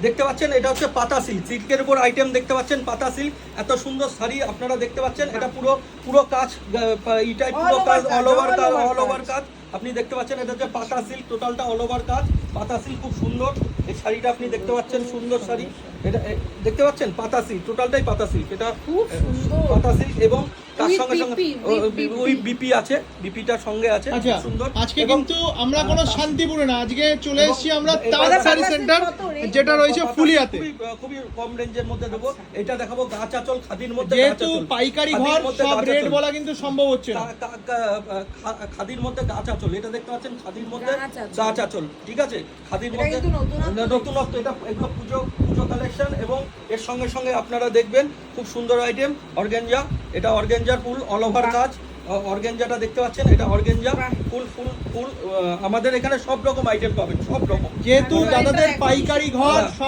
দেখতে পাচ্ছেন এটা হচ্ছে পাতা সিল্ক, সিল্কের উপর আইটেম দেখতে পাচ্ছেন, পাতা সিল্ক। এত সুন্দর শাড়ি আপনারা দেখতে পাচ্ছেন, এটা পুরো কাজ, এটাই পুরো কাজ, অল ওভার কাজ আপনি দেখতে পাচ্ছেন। এটা হচ্ছে পাতা সিল্ক, টোটালটা অল ওভার কাজ, পাতা সিল্ক, খুব সুন্দর এই শাড়িটা আপনি দেখতে পাচ্ছেন, সুন্দর শাড়ি। এটা দেখতে পাচ্ছেন পাতা সিল্ক, টোটালটাই পাতা সিল্ক, এটা পাতা সিল্ক এবং তার সঙ্গে সঙ্গে ওই বিপি আছে, বিপিটার সঙ্গে আছে, আচ্ছা সুন্দর। আজকে কিন্তু আমরা কোনো শান্তিপুরে না, আজকে চলে এসেছি আমরা তাজ শাড়ি সেন্টার, যেটা রয়েছে ফুলিয়াতে। খুবই কম রেঞ্জের মধ্যে দেবো। এটা দেখাবো গাছ আঁচল, খাদির মধ্যে, যেহেতু পাইকারি ঘর সব রেট বলা কিন্তু সম্ভব হচ্ছে না। খাদির মধ্যে গাছ আঁচল, এটা দেখতে পাচ্ছেন, খাদির মধ্যে গাছ আঁচল, ঠিক আছে, খাদির মধ্যে নতুনত্ব। এটা এগুলো পুজো কালেকশন, এবং এর সঙ্গে সঙ্গে আপনারা দেখবেন খুব সুন্দর আইটেম অর্গানজা। এটা অর্গানজার ফুল অল ওভার কাজ, অর্গানজাটা দেখতে পাচ্ছেন, এটা অর্গানজা ফুল। আমাদের এখানে সব রকম আইটেম পাবেন, সব রকম, যেহেতু দাদাদের পাইকারি ঘর।